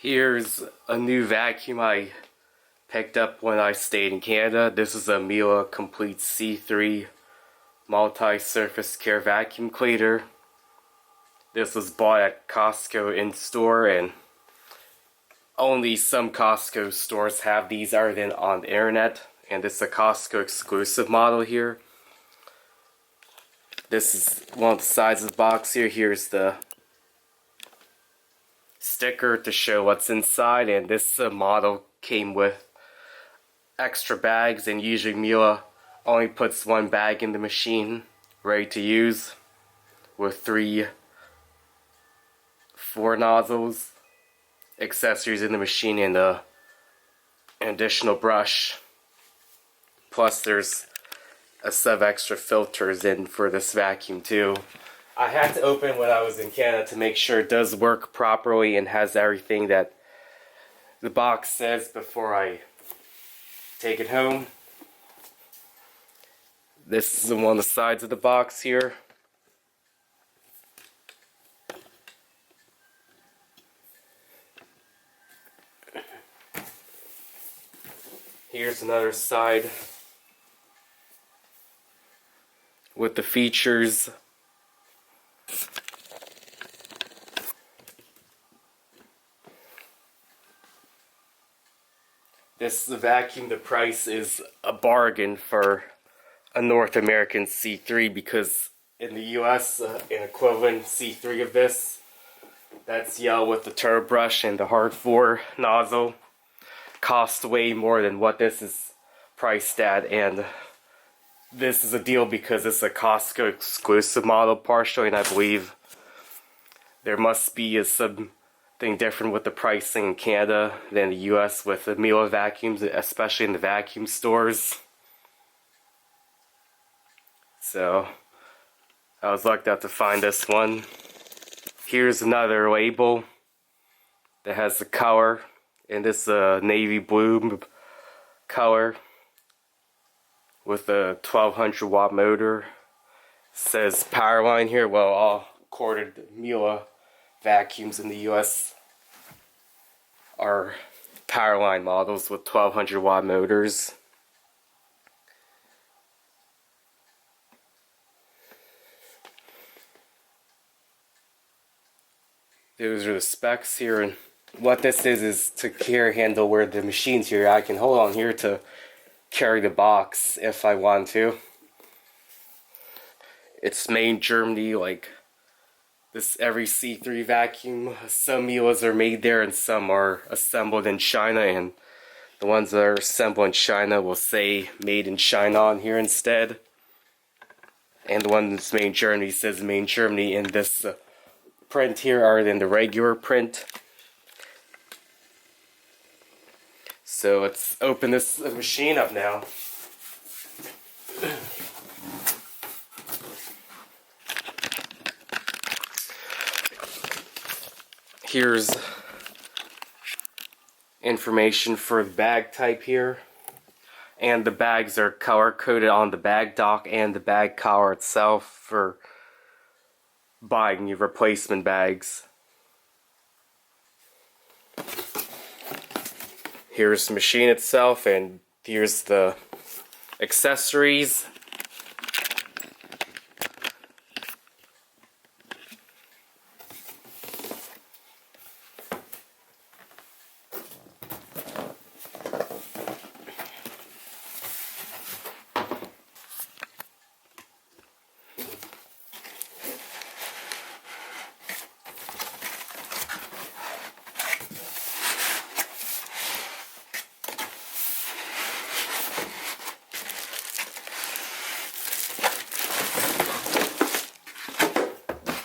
Here's a new vacuum I picked up when I stayed in Canada. This is a Miele Complete C3 multi-surface care vacuum cleaner. This was bought at Costco in store, and only some Costco stores have these other than on the internet. And this is a Costco exclusive model here. This is one of the sides of the box here. Here's the sticker to show what's inside, and this model came with extra bags, and usually Miele only puts one bag in the machine ready to use with 4 nozzles, accessories in the machine, and an additional brush. Plus there's a set of extra filters in for this vacuum too. I had to open when I was in Canada to make sure it does work properly and has everything that the box says before I take it home. This is one of the sides of the box here. Here's another side with the features. This is a vacuum. The price is a bargain for a North American C3, because in the US, an equivalent C3 of this, that's yellow with the turbo brush and the hard 4 nozzle, costs way more than what this is priced at. And this is a deal because it's a Costco exclusive model partially, and I believe there must be something different with the pricing in Canada than the US with the Miele vacuums, especially in the vacuum stores. So I was lucky enough to find this one. Here's another label that has the color, and this is a navy blue color with a 1200 watt motor. It says power line here. Well, all according to Miele vacuums in the US are power line models with 1200 watt motors. Those are the specs here, and what this is to carry handle where the machine's here. I can hold on here to carry the box if I want to. It's made in Germany, like this every C3 vacuum. Some Mieles are made there and some are assembled in China, and the ones that are assembled in China will say made in China on here instead. And the one that's made in Germany says made in Germany in this print here other than the regular print. So let's open this machine up now. Here's information for the bag type here, and the bags are color coded on the bag dock and the bag collar itself for buying your replacement bags. Here's the machine itself, and here's the accessories.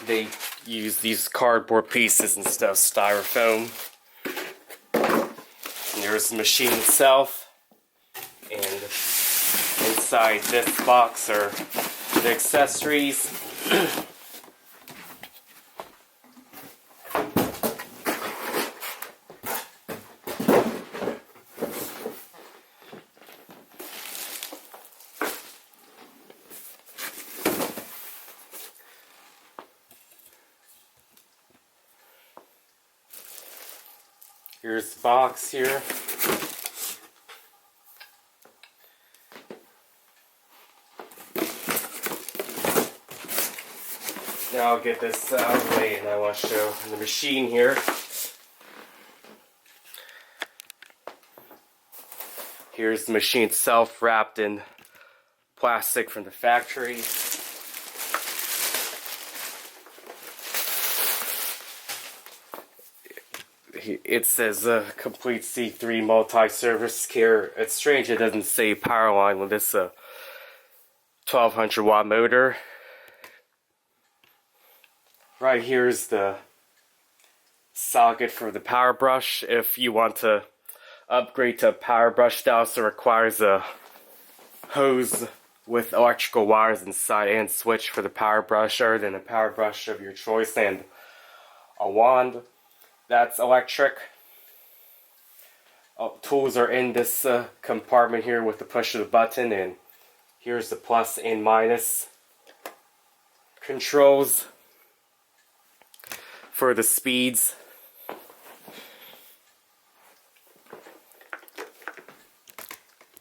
They use these cardboard pieces instead of styrofoam. And there's the machine itself, and inside this box are the accessories. Here's the box here. Now I'll get this out of the way, and I want to show the machine here. Here's the machine itself, wrapped in plastic from the factory. It says complete C3 multi-service care. It's strange it doesn't say power line with this 1200 watt motor. Right here is the socket for the power brush. If you want to upgrade to a power brush, that also requires a hose with electrical wires inside and switch for the power brush, or then a power brush of your choice, and a wand that's electric. Tools are in this compartment here with the push of the button, and here's the plus and minus controls for the speeds.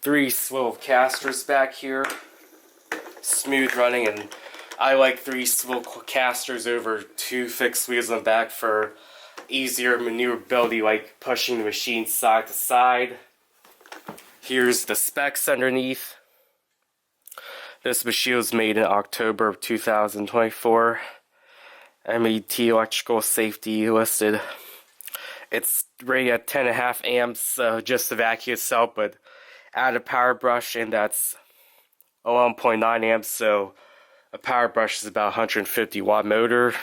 Three swivel casters back here, smooth running, and I like 3 swivel casters over 2 fixed wheels on the back for easier maneuverability, like pushing the machine side to side. Here's the specs underneath. This machine was made in October of 2024. MET electrical safety listed. It's rated at 10.5 amps, just the vacuum itself, but add a power brush, and that's 11.9 amps, so a power brush is about 150 watt motor.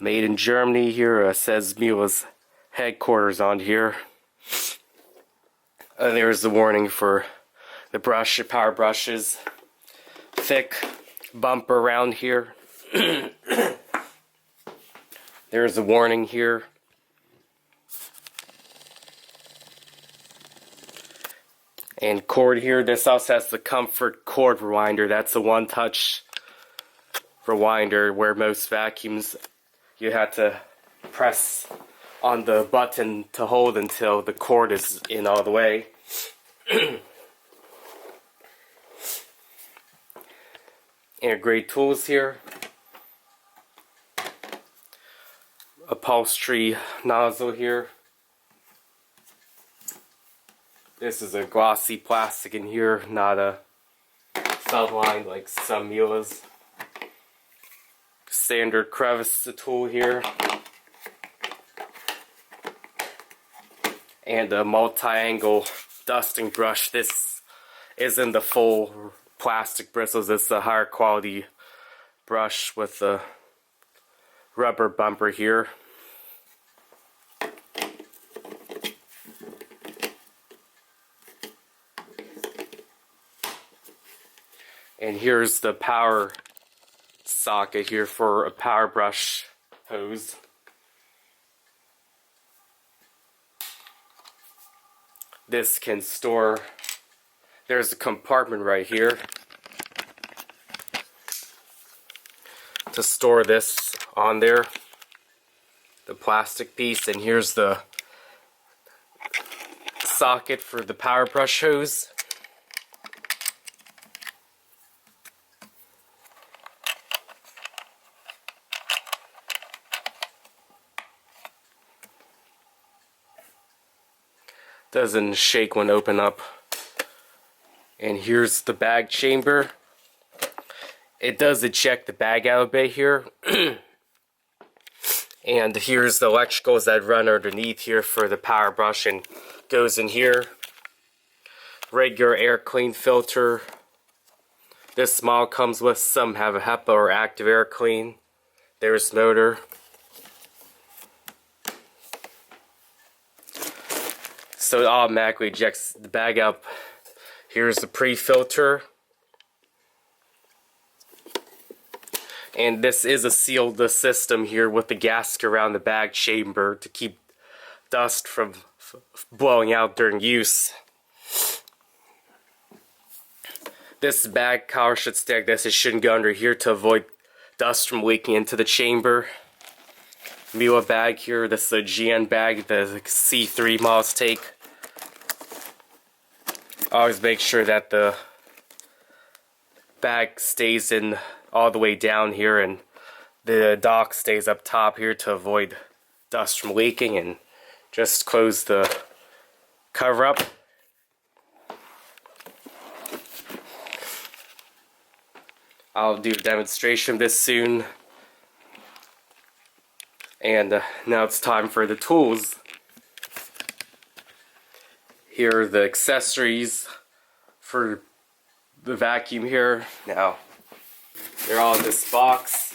Made in Germany here, says Miele's headquarters on here. There's the warning for the brush, power brushes. Thick bumper around here. There's a warning here. And cord here. This also has the comfort cord rewinder. That's a one-touch rewinder, where most vacuums you have to press on the button to hold until the cord is in all the way. And great tools here. Upholstery nozzle here. This is a glossy plastic in here, not a felt line like some Miele's. Standard crevice tool here. And a multi-angle dusting brush. This isn't the full plastic bristles, it's a higher quality brush with a rubber bumper here. And here's the power socket here for a power brush hose. This can store, there's a compartment right here to store this on there, the plastic piece, and here's the socket for the power brush hose. Doesn't shake when open up. And here's the bag chamber. It does eject the bag out a bit here. And here's the electricals that run underneath here for the power brush and goes in here. Regular air clean filter. This model comes with, some have a HEPA or active air clean. There's motor. So it automatically ejects the bag up. Here's the pre-filter. And this is a sealed system here with the gasket around the bag chamber to keep dust from blowing out during use. This bag collar should stay like this. It shouldn't go under here to avoid dust from leaking into the chamber. Miele bag here. This is a GN bag the C3 models take. Always make sure that the bag stays in all the way down here and the dock stays up top here to avoid dust from leaking, and just close the cover up. I'll do a demonstration of this soon. And now it's time for the tools. Here are the accessories for the vacuum here. Now, they're all in this box.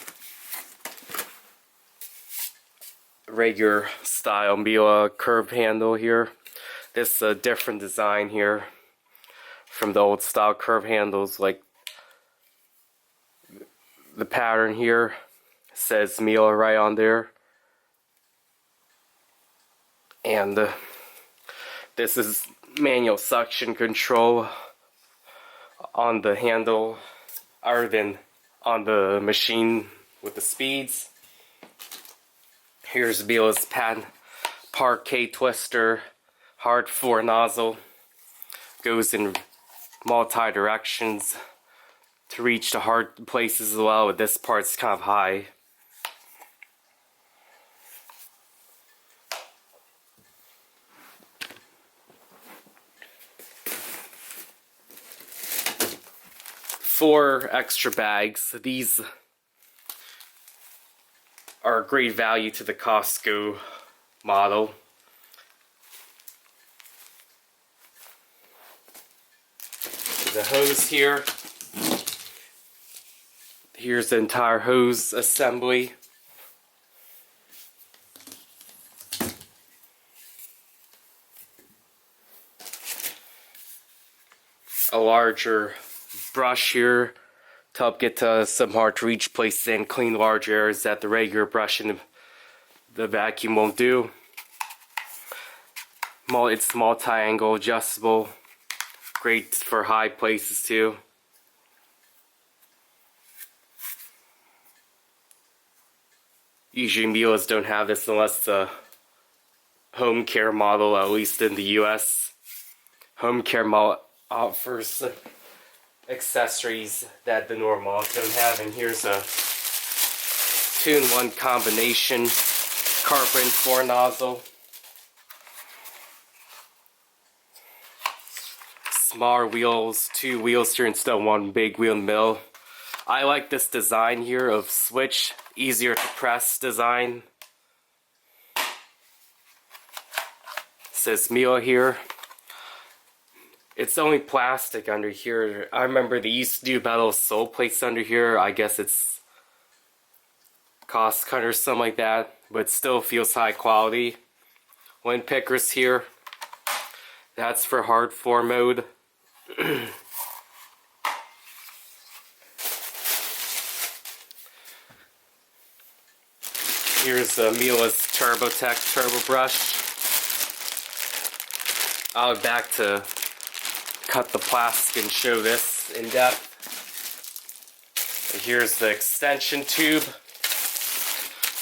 Regular style Miele curved handle here. This is a different design here from the old style curved handles. Like the pattern here says Miele right on there. And this is manual suction control on the handle other than on the machine with the speeds. Here's Miele's patent parquet twister, hard floor nozzle. Goes in multi directions to reach the hard places as well. This part's kind of high. Four extra bags. These are a great value to the Costco model. The hose here. Here's the entire hose assembly. A larger brush here to help get to some hard to reach places and clean large areas that the regular brush in the vacuum won't do. It's multi-angle adjustable, great for high places too. Usually Miele's don't have this unless the home care model, at least in the US. Home care model offers accessories that the normal models don't have, and here's a 2-in-1 combination carpet and floor nozzle. Smaller wheels, 2 wheels here instead of 1 big wheel in the middle. I like this design here of switch, easier to press design. It says Miele here. It's only plastic under here. I remember they used to do metal sole plates under here. I guess it's cost cut or something like that, but still feels high quality. Wind pickers here. That's for hard floor mode. Here's Miele's TurboTech Turbo Brush. I'll be back to cut the plastic and show this in depth. And here's the extension tube.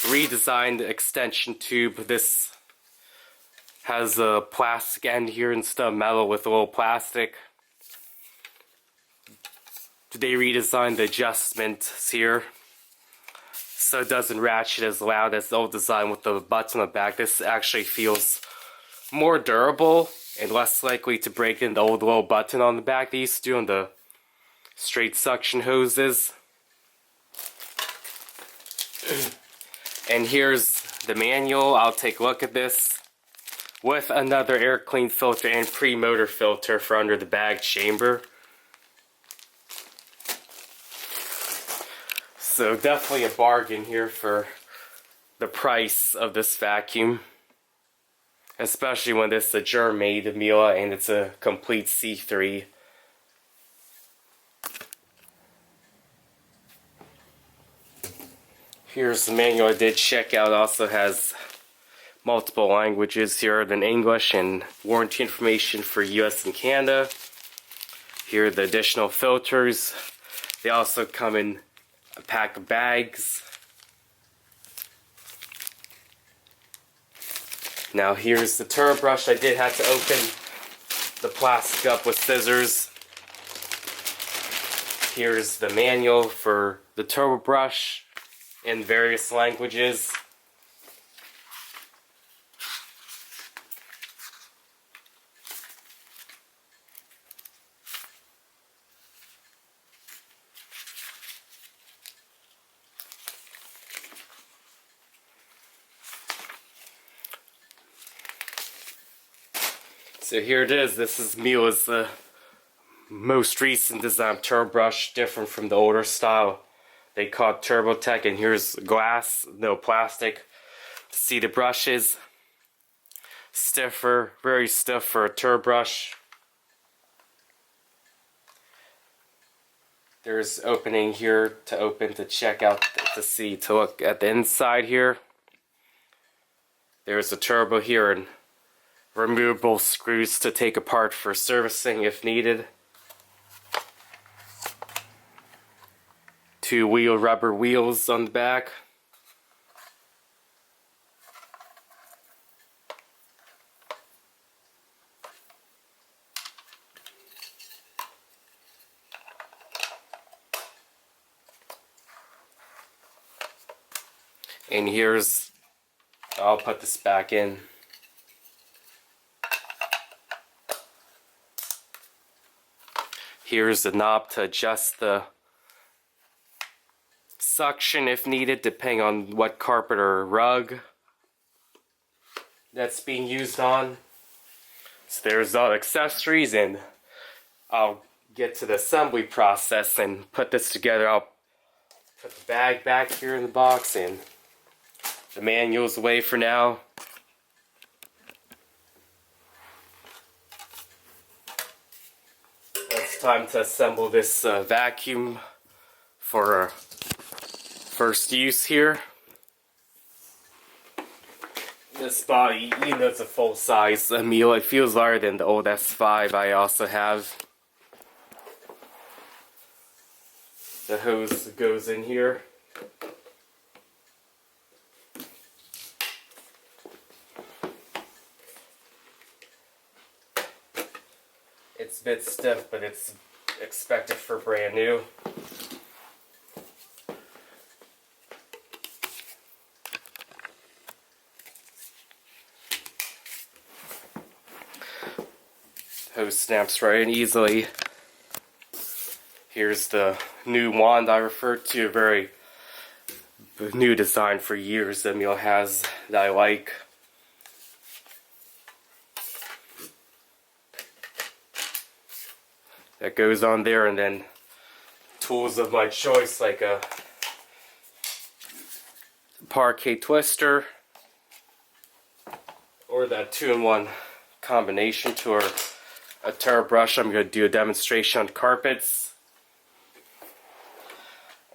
Redesigned extension tube. This has a plastic end here instead of metal with a little plastic. They redesigned the adjustments here so it doesn't ratchet as loud as the old design with the butts on the back. This actually feels more durable and less likely to break in the old little button on the back they used to do on the straight suction hoses. And here's the manual. I'll take a look at this with another air clean filter and pre-motor filter for under the bag chamber. So definitely a bargain here for the price of this vacuum. Especially when this is a German-made Miele and it's a complete C3. Here's the manual I did check out. It also has multiple languages here than English and warranty information for US and Canada. Here are the additional filters. They also come in a pack of bags. Now here's the turbo brush. I did have to open the plastic up with scissors. Here's the manual for the turbo brush in various languages. So here it is. This is Miele's most recent design turbo brush, different from the older style. They call it Turbo Tech, and here's glass, no plastic. See the brushes, stiffer, very stiff for a turbo brush. There's opening here to open to check out, to look at the inside here. There's a turbo here and removable screws to take apart for servicing if needed. Two rubber wheels on the back. And here's, I'll put this back in. Here's the knob to adjust the suction if needed, depending on what carpet or rug that's being used on. So there's all the accessories, and I'll get to the assembly process and put this together. I'll put the bag back here in the box, and the manual's away for now. It's time to assemble this vacuum for first use here. This body, even though it's a full-size Miele, it feels larger than the old S5 I also have. The hose goes in here. It's a bit stiff, but it's expected for brand new. Hose snaps right in easily. Here's the new wand I referred to, a very new design for years that Miele has that I like. That goes on there, and then tools of my choice like a parquet twister or that 2-in-1 combination tool, or a turbo brush. I'm going to do a demonstration on carpets.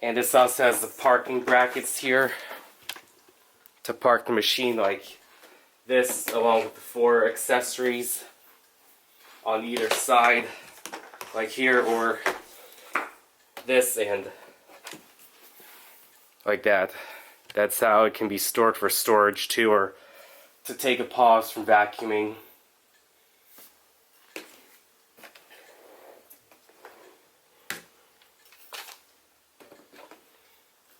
And this also has the parking brackets here to park the machine like this, along with the 4 accessories on either side, like here, or this, and like that. That's how it can be stored for storage too, or to take a pause from vacuuming.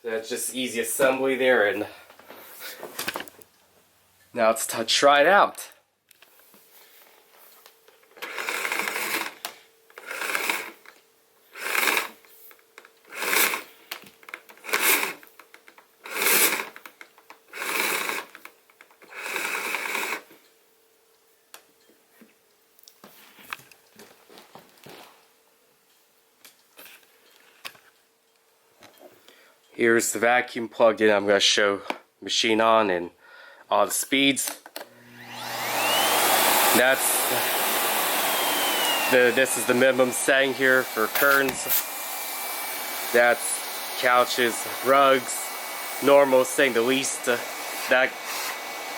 That's just easy assembly there, and now it's time to try it out. Here's the vacuum plugged in. I'm going to show machine on and all the speeds. This is the minimum setting here for curtains. That's couches, rugs, normal saying the least. That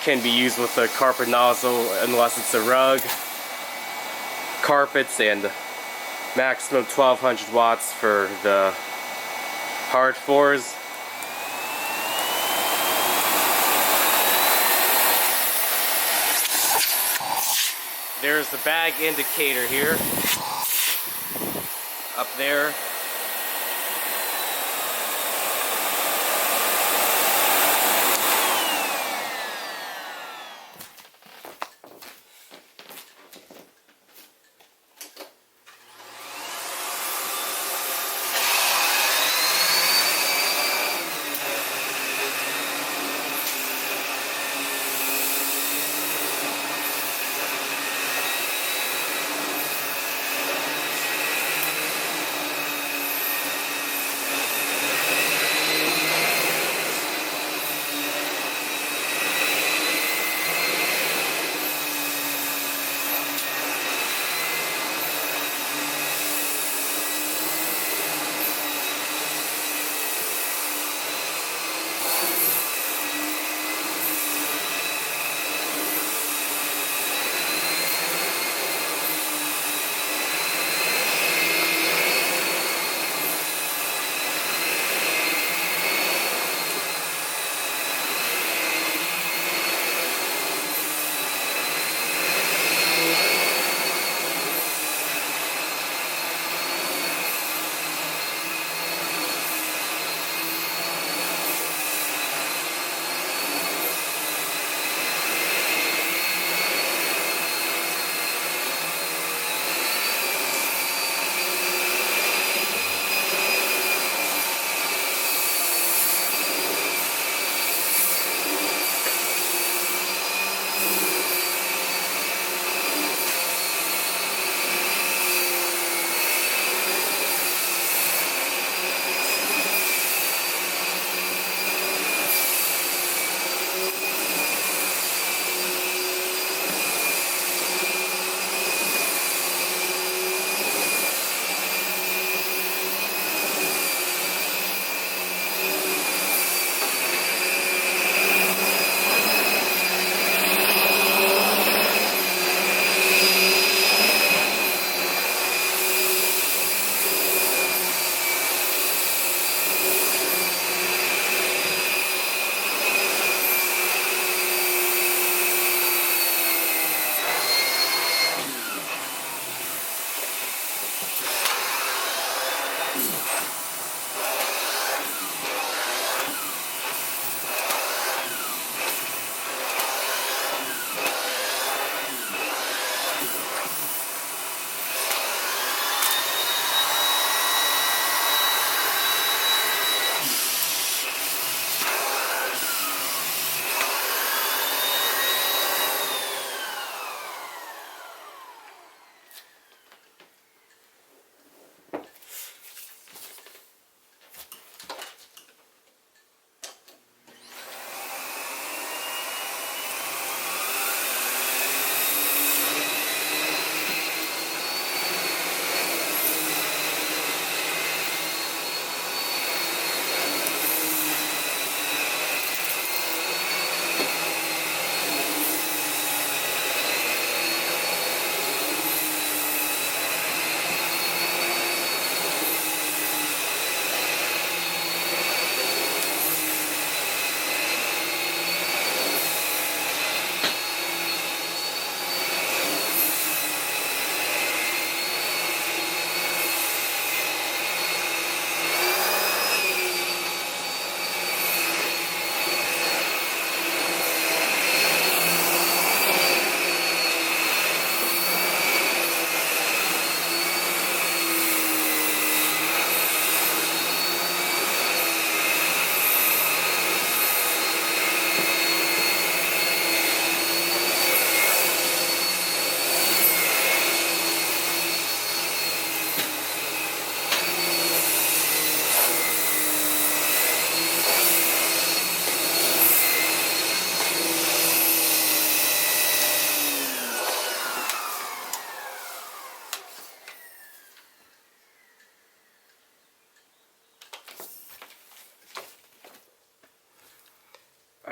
can be used with a carpet nozzle unless it's a rug. Carpets, and maximum 1200 watts for the hard floors. there's the bag indicator here, up there.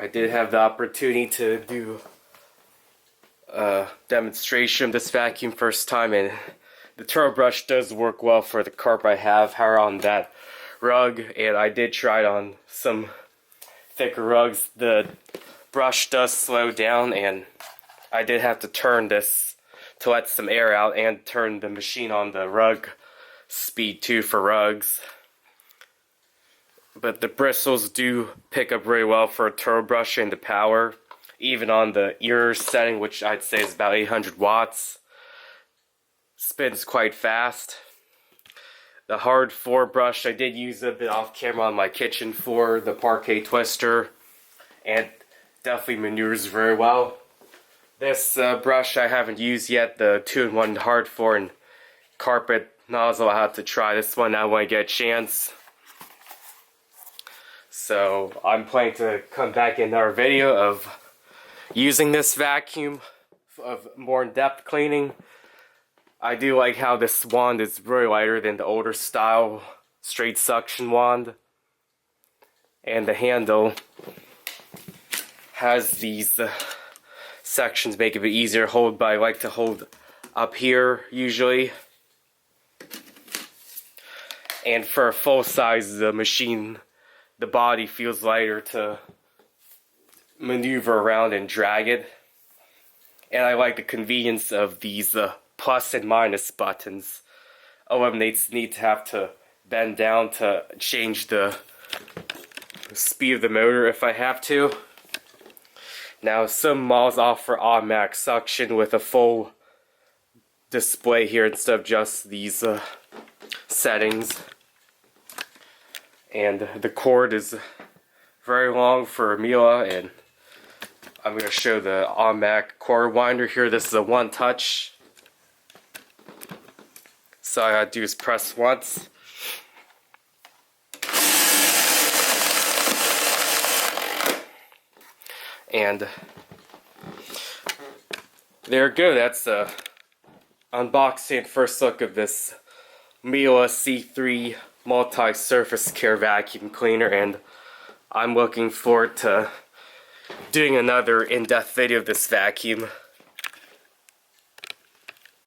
I did have the opportunity to do a demonstration of this vacuum first time, and the turbo brush does work well for the carp I have here on that rug, and I did try it on some thicker rugs. The brush does slow down, and I did have to turn this to let some air out and turn the machine on the rug speed too for rugs. But the bristles do pick up really well for a turbo brush and the power, even on the ear setting, which I'd say is about 800 watts. Spins quite fast. The hard floor brush, I did use a bit off camera on my kitchen floor, the parquet twister, and definitely maneuvers very well. This brush I haven't used yet, the 2-in-1 hard floor and carpet nozzle. I'll have to try this one now when I get a chance. So I'm planning to come back in our video of using this vacuum of more in-depth cleaning. I do like how this wand is really lighter than the older style straight suction wand. And the handle has these sections make it a bit easier to hold, but I like to hold up here usually. And for a full size the machine, the body feels lighter to maneuver around and drag it. And I like the convenience of these plus and minus buttons. Eliminates the need to have to bend down to change the speed of the motor if I have to. Now some models offer automatic suction with a full display here instead of just these settings. And the cord is very long for Miele, and I'm going to show the automatic cord winder here. This is a one touch. So all I gotta do is press once. And there we go. That's the unboxing and first look of this Miele C3 multi-surface care vacuum cleaner, and I'm looking forward to doing another in-depth video of this vacuum.